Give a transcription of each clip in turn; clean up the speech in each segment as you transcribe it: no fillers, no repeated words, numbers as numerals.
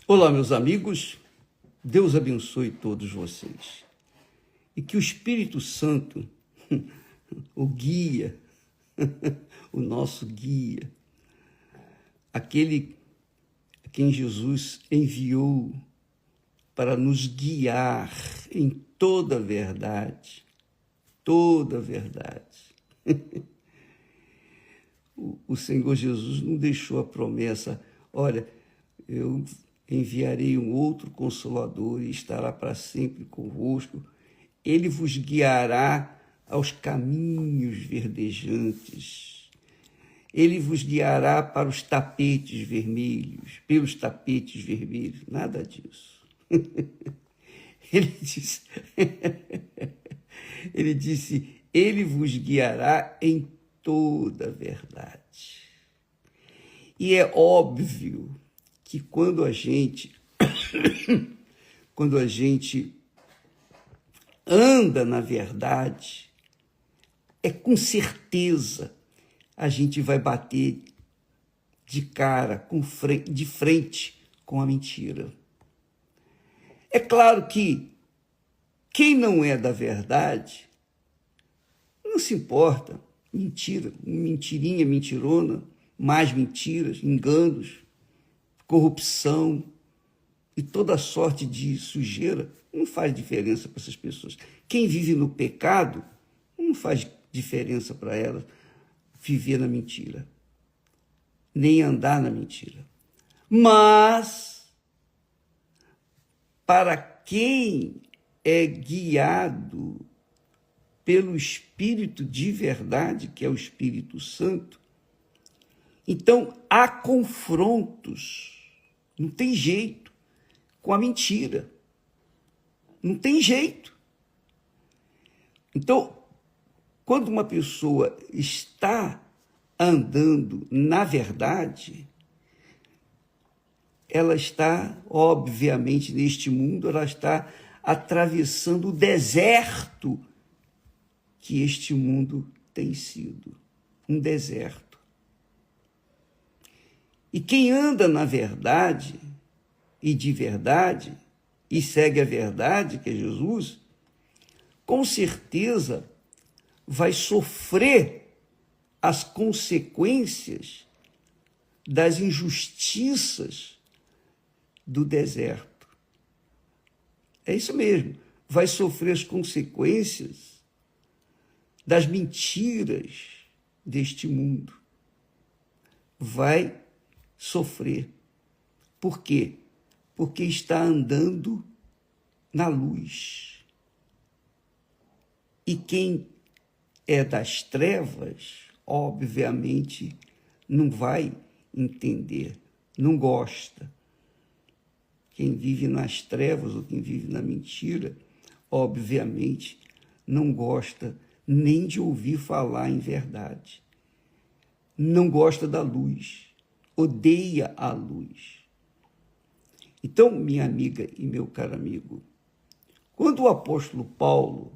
Olá, meus amigos, Deus abençoe todos vocês e que o Espírito Santo, o guia, o nosso guia, aquele a quem Jesus enviou para nos guiar em toda a verdade, o Senhor Jesus não deixou a promessa, olha, eu enviarei um outro Consolador e estará para sempre convosco. Ele vos guiará aos caminhos verdejantes. Ele vos guiará para os tapetes vermelhos, pelos tapetes vermelhos. Nada disso. Ele disse, ele vos guiará em toda a verdade. E é óbvio que quando a gente anda na verdade, com certeza a gente vai bater de cara, de frente com a mentira. É claro que quem não é da verdade não se importa. Mentira, mentirinha, mentirona, mais mentiras, enganos, corrupção e toda sorte de sujeira não faz diferença para essas pessoas. Quem vive no pecado não faz diferença para elas viver na mentira, nem andar na mentira. Mas, para quem é guiado pelo Espírito de verdade, que é o Espírito Santo, então há confrontos. Não tem jeito com a mentira. Não tem jeito. Então, quando uma pessoa está andando na verdade, ela está, obviamente, neste mundo, ela está atravessando o deserto que este mundo tem sido. Um deserto. E quem anda na verdade e de verdade e segue a verdade, que é Jesus, com certeza vai sofrer as consequências das injustiças do deserto. É isso mesmo, vai sofrer as consequências das mentiras deste mundo. Vai sofrer. Por quê? Porque está andando na luz. E quem é das trevas, obviamente, não vai entender, não gosta. Quem vive nas trevas ou quem vive na mentira, obviamente, não gosta nem de ouvir falar em verdade. Não gosta da luz. Odeia a luz. Então, minha amiga e meu caro amigo, quando o apóstolo Paulo,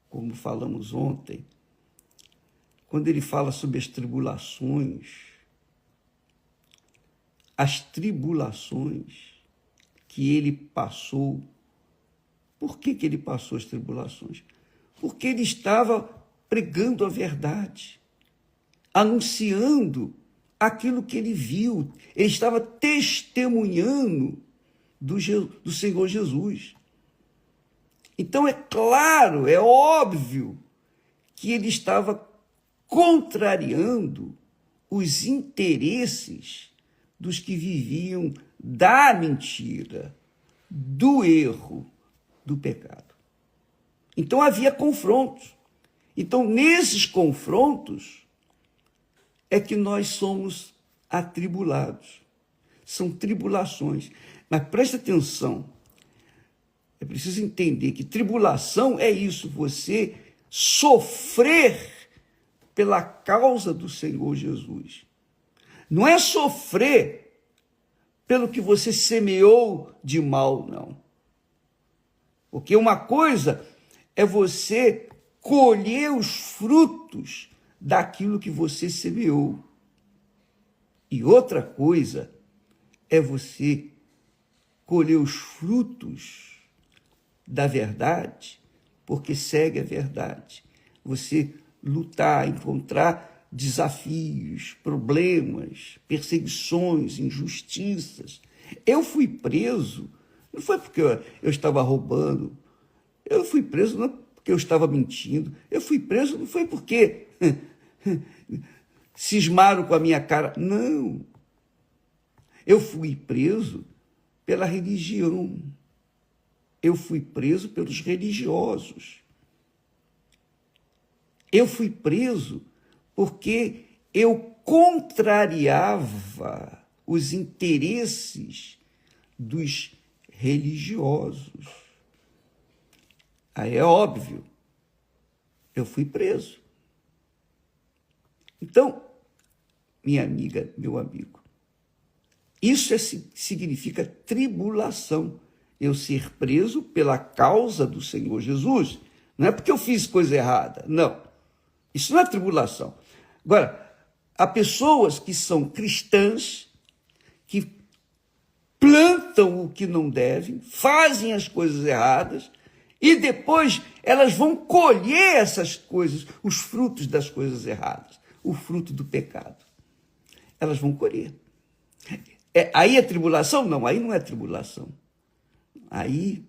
como falamos ontem, quando ele fala sobre as tribulações que ele passou, por que ele passou as tribulações? Porque ele estava pregando a verdade, anunciando aquilo que ele viu, ele estava testemunhando do Senhor Jesus. Então é claro, é óbvio que ele estava contrariando os interesses dos que viviam da mentira, do erro, do pecado. Então havia confrontos. Então nesses confrontos é que nós somos atribulados. São tribulações. Mas presta atenção, é preciso entender que tribulação é isso, você sofrer pela causa do Senhor Jesus. Não é sofrer pelo que você semeou de mal, não. Porque uma coisa é você colher os frutos daquilo que você semeou. E outra coisa é você colher os frutos da verdade, porque segue a verdade. Você lutar, encontrar desafios, problemas, perseguições, injustiças. Eu fui preso, não foi porque eu estava roubando, eu fui preso não porque eu estava mentindo, eu fui preso não foi porque cismaram com a minha cara, não. Eu fui preso pela religião. Eu fui preso pelos religiosos. Eu fui preso porque eu contrariava os interesses dos religiosos. Aí é óbvio, eu fui preso. Então, minha amiga, meu amigo, isso significa tribulação. Eu ser preso pela causa do Senhor Jesus. Não é porque eu fiz coisa errada, não. Isso não é tribulação. Agora, há pessoas que são cristãs, que plantam o que não devem, fazem as coisas erradas, e depois elas vão colher essas coisas, os frutos das coisas erradas, o fruto do pecado. Elas vão colher. Aí é tribulação? Não, aí não é tribulação. Aí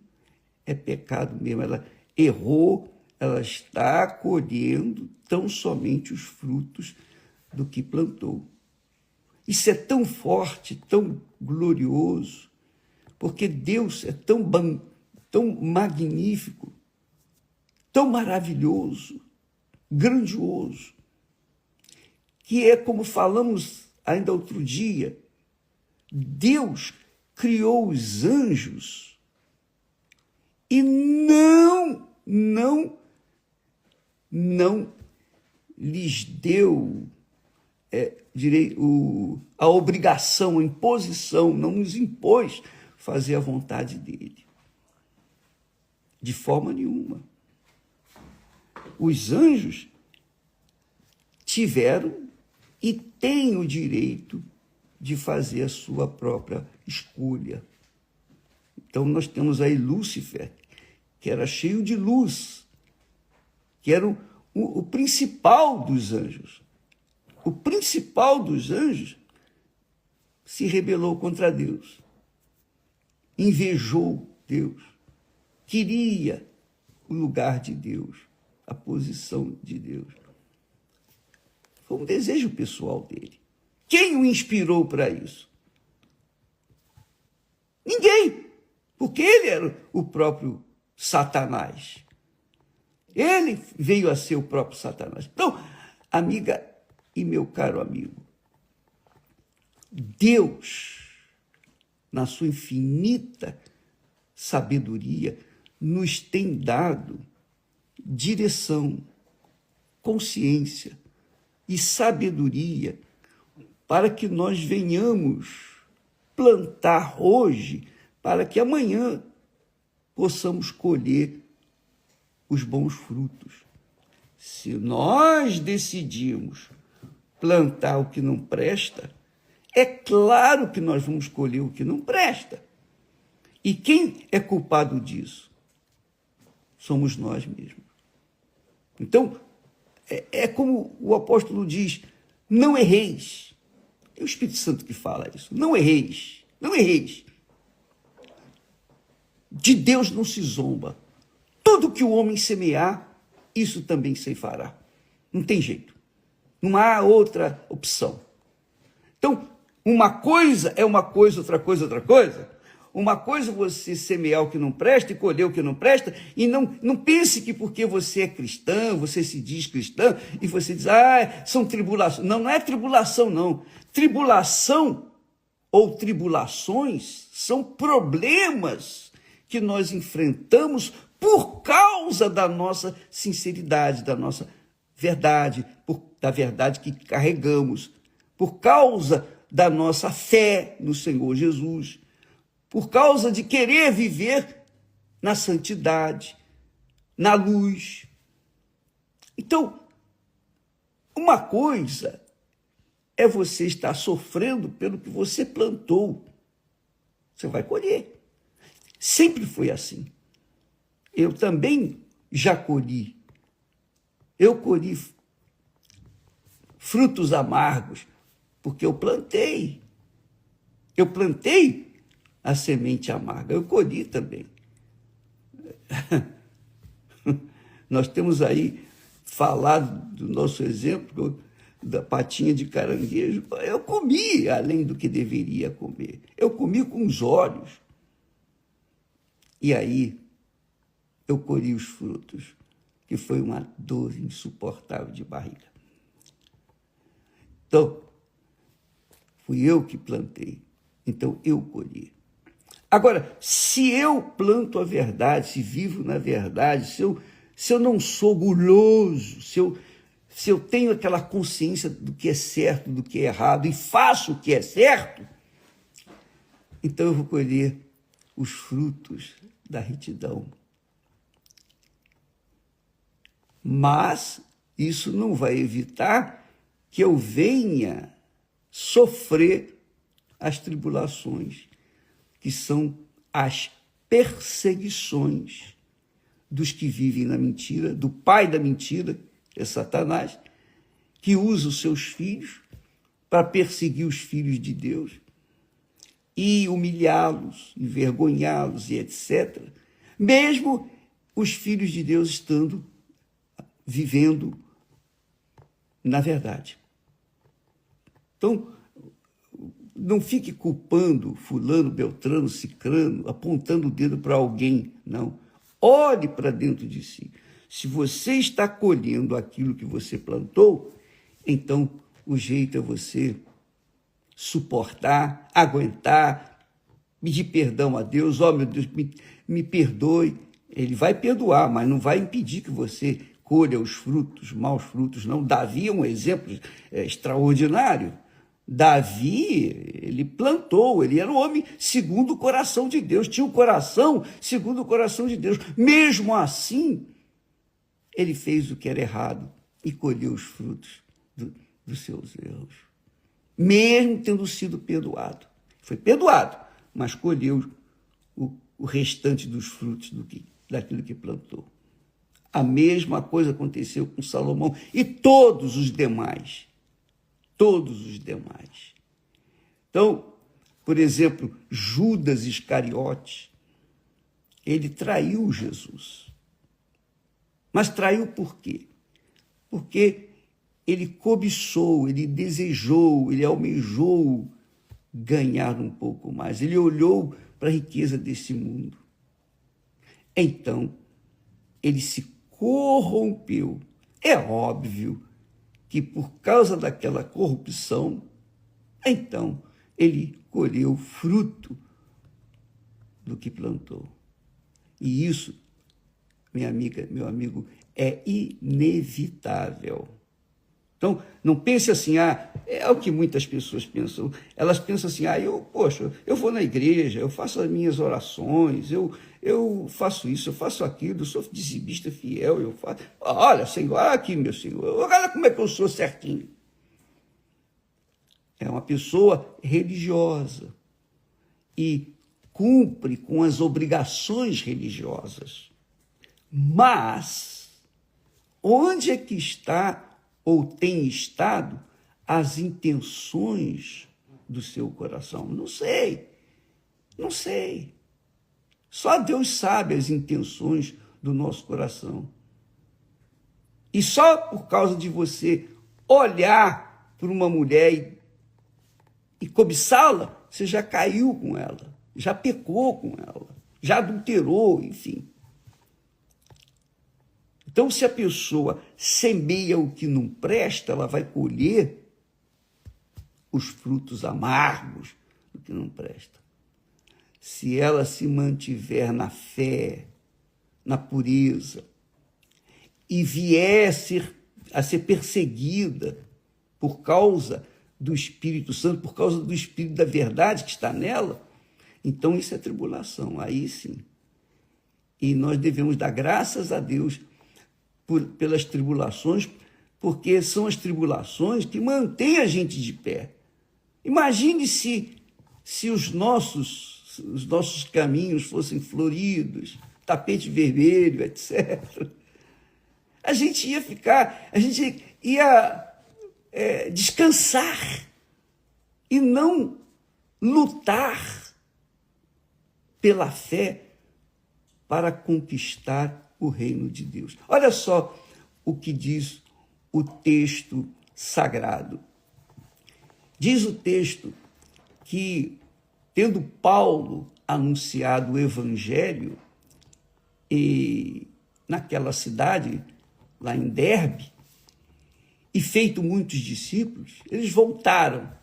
é pecado mesmo. Ela errou, ela está colhendo tão somente os frutos do que plantou. Isso é tão forte, tão glorioso, porque Deus é tão magnífico, tão maravilhoso, grandioso, que é como falamos ainda outro dia, Deus criou os anjos e não lhes deu a obrigação, a imposição, não nos impôs fazer a vontade dele. De forma nenhuma. Os anjos tiveram e têm o direito de fazer a sua própria escolha. Então nós temos aí Lúcifer, que era cheio de luz, que era o principal dos anjos. O principal dos anjos se rebelou contra Deus, invejou Deus, queria o lugar de Deus, a posição de Deus. Foi um desejo pessoal dele. Quem o inspirou para isso? Ninguém, porque ele era o próprio Satanás. Ele veio a ser o próprio Satanás. Então, amiga e meu caro amigo, Deus, na sua infinita sabedoria, nos tem dado direção, consciência e sabedoria para que nós venhamos plantar hoje, para que amanhã possamos colher os bons frutos. Se nós decidimos plantar o que não presta, é claro que nós vamos colher o que não presta. E quem é culpado disso? Somos nós mesmos. Então, é como o apóstolo diz, não erreis. É o Espírito Santo que fala isso. Não erreis, não erreis. De Deus não se zomba. Tudo que o homem semear, isso também ceifará. Não tem jeito. Não há outra opção. Então, uma coisa é uma coisa, outra coisa é outra coisa. Uma coisa é você semear o que não presta e colher o que não presta, e não pense que porque você é cristão, você se diz cristão, e você diz, são tribulações. Não, não é tribulação, não. Tribulação ou tribulações são problemas que nós enfrentamos por causa da nossa sinceridade, da nossa verdade, da verdade que carregamos, por causa da nossa fé no Senhor Jesus, por causa de querer viver na santidade, na luz. Então, uma coisa é você estar sofrendo pelo que você plantou. Você vai colher. Sempre foi assim. Eu também já colhi. Eu colhi frutos amargos, porque eu plantei. Eu plantei a semente amarga, eu colhi também. Nós temos aí falado do nosso exemplo da patinha de caranguejo. Eu comi além do que deveria comer. Eu comi com os olhos. E aí eu colhi os frutos, que foi uma dor insuportável de barriga. Então, fui eu que plantei. Então, eu colhi. Agora, se eu planto a verdade, se vivo na verdade, se eu não sou guloso, se eu tenho aquela consciência do que é certo, do que é errado, e faço o que é certo, então eu vou colher os frutos da retidão. Mas isso não vai evitar que eu venha sofrer as tribulações, que são as perseguições dos que vivem na mentira, do pai da mentira, que é Satanás, que usa os seus filhos para perseguir os filhos de Deus e humilhá-los, envergonhá-los e etc. Mesmo os filhos de Deus estando vivendo na verdade. Então, não fique culpando fulano, beltrano, cicrano, apontando o dedo para alguém, não. Olhe para dentro de si. Se você está colhendo aquilo que você plantou, então o jeito é você suportar, aguentar, pedir perdão a Deus. Meu Deus, me perdoe. Ele vai perdoar, mas não vai impedir que você colha os frutos, maus frutos, não. Davi é um exemplo extraordinário. Davi, ele plantou, ele era um homem segundo o coração de Deus, tinha um coração segundo o coração de Deus. Mesmo assim, ele fez o que era errado e colheu os frutos dos seus erros. Mesmo tendo sido perdoado. Foi perdoado, mas colheu o restante dos frutos daquilo que plantou. A mesma coisa aconteceu com Salomão e todos os demais. Todos os demais. Então, por exemplo, Judas Iscariote, ele traiu Jesus. Mas traiu por quê? Porque ele cobiçou, ele desejou, ele almejou ganhar um pouco mais. Ele olhou para a riqueza desse mundo. Então, ele se corrompeu. É óbvio que por causa daquela corrupção, então ele colheu fruto do que plantou. E isso, minha amiga, meu amigo, é inevitável. Então, não pense assim, é o que muitas pessoas pensam. Elas pensam assim, eu vou na igreja, eu faço as minhas orações, eu faço isso, eu faço aquilo, eu sou dizimista fiel, eu faço... Olha, Senhor, olha aqui, meu Senhor, olha como é que eu sou certinho. É uma pessoa religiosa e cumpre com as obrigações religiosas. Mas, onde é que está ou tem estado as intenções do seu coração? Não sei. Só Deus sabe as intenções do nosso coração. E só por causa de você olhar para uma mulher e cobiçá-la, você já caiu com ela, já pecou com ela, já adulterou, enfim. Então, se a pessoa semeia o que não presta, ela vai colher os frutos amargos do que não presta. Se ela se mantiver na fé, na pureza, e vier a ser perseguida por causa do Espírito Santo, por causa do Espírito da verdade que está nela, então isso é tribulação, aí sim. E nós devemos dar graças a Deus pelas tribulações, porque são as tribulações que mantêm a gente de pé. Imagine se os nossos os nossos caminhos fossem floridos, tapete vermelho, etc. A gente ia descansar e não lutar pela fé para conquistar o reino de Deus. Olha só o que diz o texto sagrado. Diz o texto que, tendo Paulo anunciado o evangelho naquela cidade, lá em Derbe, e feito muitos discípulos, eles voltaram,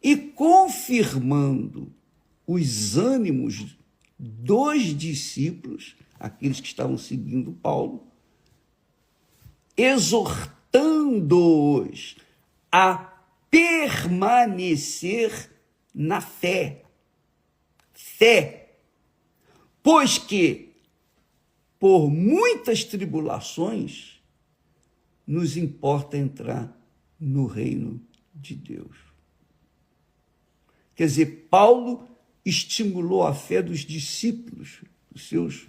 e confirmando os ânimos dos discípulos, aqueles que estavam seguindo Paulo, exortando-os a permanecer na fé. Pois que, por muitas tribulações, nos importa entrar no reino de Deus. Quer dizer, Paulo estimulou a fé dos discípulos, dos seus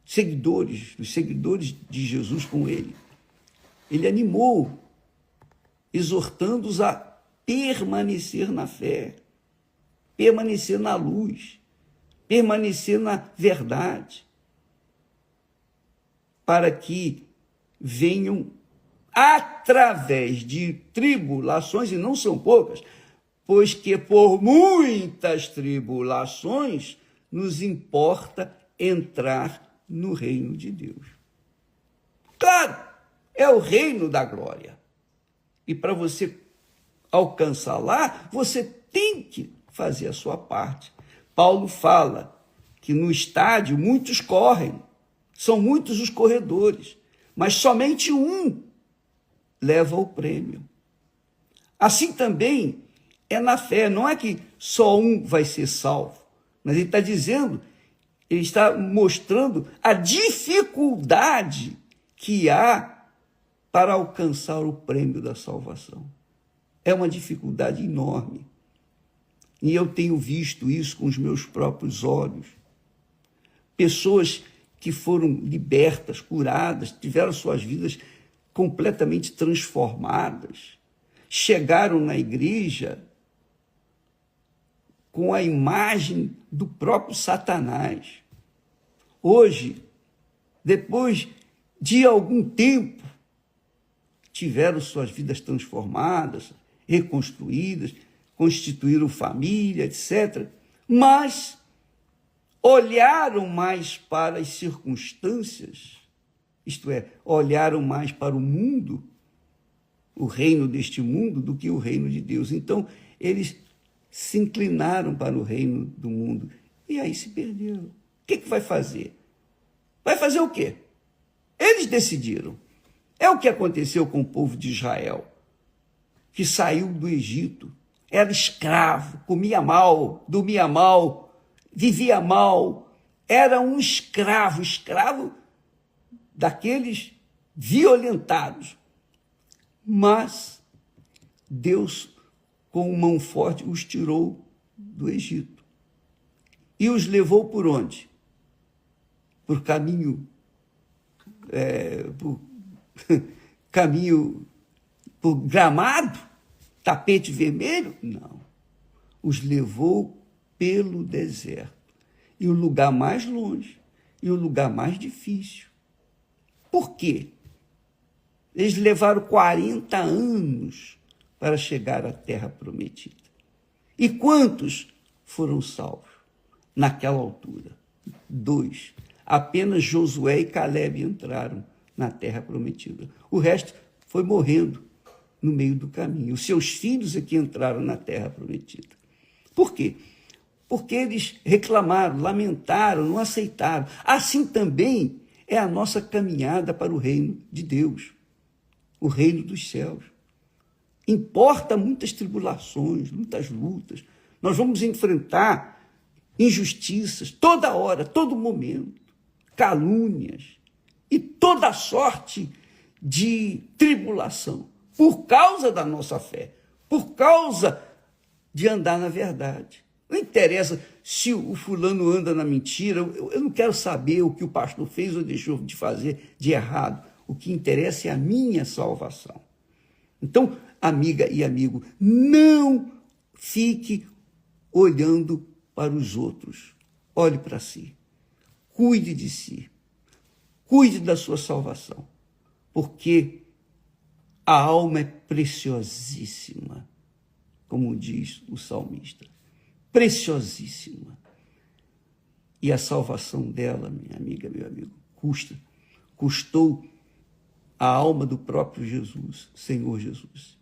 seguidores, dos seguidores de Jesus com ele. Ele animou, exortando-os a permanecer na fé, permanecer na luz, permanecer na verdade, para que venham, através de tribulações, e não são poucas, pois que por muitas tribulações nos importa entrar no reino de Deus. Claro, é o reino da glória. E para você alcançar lá, você tem que fazer a sua parte. Paulo fala que no estádio muitos correm, são muitos os corredores, mas somente um leva o prêmio. Assim também é na fé, não é que só um vai ser salvo, mas ele está dizendo, ele está mostrando a dificuldade que há para alcançar o prêmio da salvação. É uma dificuldade enorme. E eu tenho visto isso com os meus próprios olhos. Pessoas que foram libertas, curadas, tiveram suas vidas completamente transformadas, chegaram na igreja com a imagem do próprio Satanás. Hoje, depois de algum tempo, tiveram suas vidas transformadas, reconstruídas, constituíram família, etc. Mas olharam mais para as circunstâncias, isto é, olharam mais para o mundo, o reino deste mundo, do que o reino de Deus. Então, eles se inclinaram para o reino do mundo e aí se perderam. O que vai fazer? Vai fazer o quê? Eles decidiram. É o que aconteceu com o povo de Israel, que saiu do Egito, era escravo, comia mal, dormia mal, vivia mal, era um escravo daqueles violentados. Mas Deus, com mão forte, os tirou do Egito e os levou por onde? Por caminho, por gramado, tapete vermelho? Não. Os levou pelo deserto. E o lugar mais longe, e o lugar mais difícil. Por quê? Eles levaram 40 anos para chegar à terra prometida. E quantos foram salvos naquela altura? 2. Apenas Josué e Caleb entraram na terra prometida. O resto foi morrendo no meio do caminho. Os seus filhos é que entraram na terra prometida. Por quê? Porque eles reclamaram, lamentaram, não aceitaram. Assim também é a nossa caminhada para o reino de Deus, o reino dos céus. Importa muitas tribulações, muitas lutas. Nós vamos enfrentar injustiças toda hora, todo momento, calúnias e toda sorte de tribulação por causa da nossa fé, por causa de andar na verdade. Não interessa se o fulano anda na mentira, eu não quero saber o que o pastor fez ou deixou de fazer de errado. O que interessa é a minha salvação. Então, amiga e amigo, não fique olhando para os outros. Olhe para si. Cuide de si. Cuide da sua salvação. Porque a alma é preciosíssima, como diz o salmista. Preciosíssima. E a salvação dela, minha amiga, meu amigo, custou a alma do próprio Jesus, Senhor Jesus.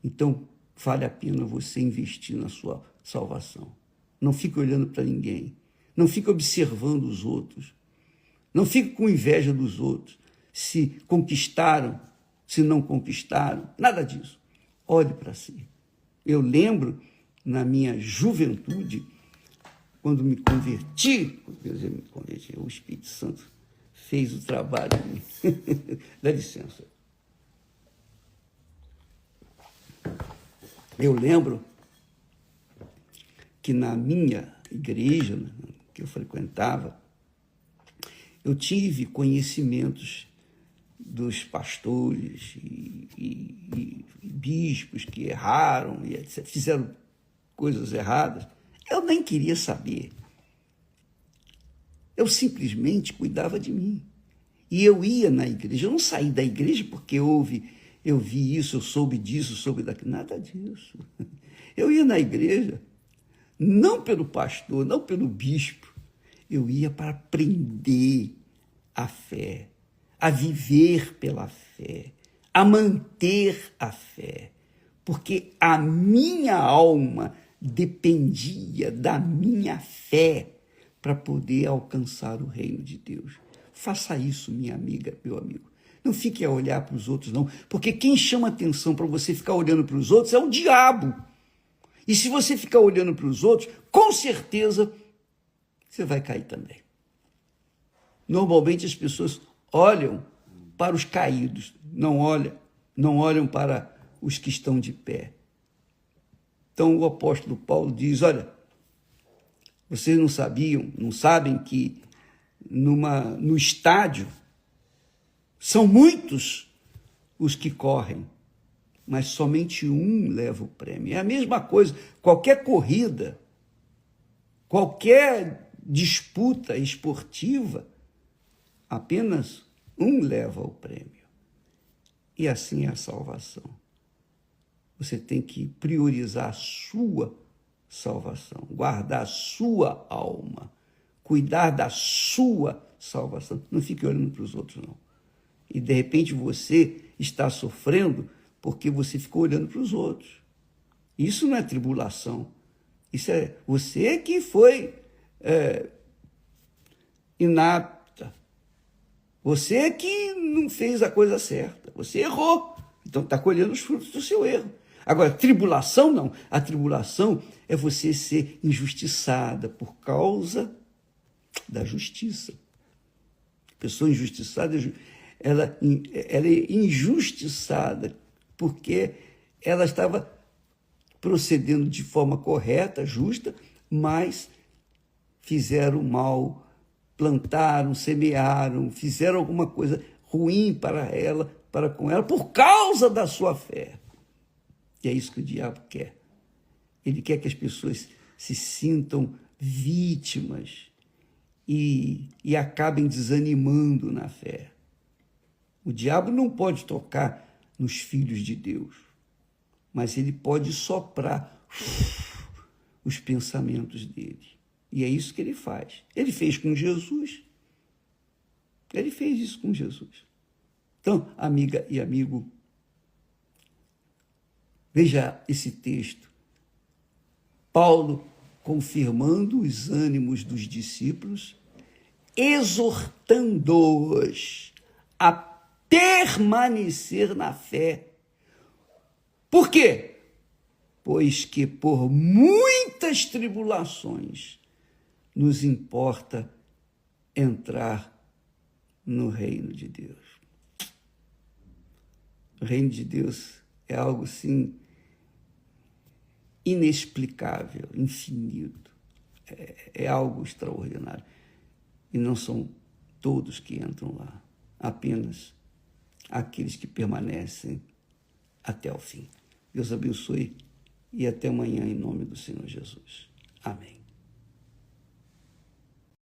Então, vale a pena você investir na sua salvação. Não fique olhando para ninguém. Não fique observando os outros. Não fique com inveja dos outros. Se conquistaram, se não conquistaram, nada disso. Olhe para si. Eu lembro, na minha juventude, quando me converti, o Espírito Santo fez o trabalho em mim. Dá licença. Eu lembro que na minha igreja, que eu frequentava, eu tive conhecimentos dos pastores e bispos que erraram e etc., fizeram coisas erradas. Eu nem queria saber. Eu simplesmente cuidava de mim. E eu ia na igreja. Eu não saí da igreja porque eu vi isso, eu soube disso, soube daquilo. Nada disso. Eu ia na igreja, não pelo pastor, não pelo bispo. Eu ia para aprender a fé, a viver pela fé, a manter a fé. Porque a minha alma dependia da minha fé para poder alcançar o reino de Deus. Faça isso, minha amiga, meu amigo. Não fique a olhar para os outros, não. Porque quem chama atenção para você ficar olhando para os outros é o diabo. E se você ficar olhando para os outros, com certeza você vai cair também. Normalmente as pessoas olham para os caídos, não olham para os que estão de pé. Então o apóstolo Paulo diz, olha, vocês não sabem que no estádio são muitos os que correm, mas somente um leva o prêmio. É a mesma coisa, qualquer corrida, qualquer disputa esportiva, apenas um leva o prêmio. E assim é a salvação. Você tem que priorizar a sua salvação, guardar a sua alma, cuidar da sua salvação. Não fique olhando para os outros, não. E, de repente, você está sofrendo porque você ficou olhando para os outros. Isso não é tribulação. Isso é você que foi inapta. Você que não fez a coisa certa. Você errou. Então está colhendo os frutos do seu erro. Agora, tribulação não. A tribulação é você ser injustiçada por causa da justiça. A pessoa injustiçada, ela é injustiçada porque ela estava procedendo de forma correta, justa, mas fizeram mal, plantaram, semearam, fizeram alguma coisa ruim para com ela, por causa da sua fé. E é isso que o diabo quer. Ele quer que as pessoas se sintam vítimas e acabem desanimando na fé. O diabo não pode tocar nos filhos de Deus, mas ele pode soprar os pensamentos dele. E é isso que ele faz. Ele fez com Jesus. Ele fez isso com Jesus. Então, amiga e amigo, veja esse texto. Paulo confirmando os ânimos dos discípulos, exortando-os a permanecer na fé. Por quê? Pois que por muitas tribulações nos importa entrar no reino de Deus. O reino de Deus é algo, assim, inexplicável, infinito. É algo extraordinário. E não são todos que entram lá, apenas aqueles que permanecem até o fim. Deus abençoe e até amanhã em nome do Senhor Jesus. Amém.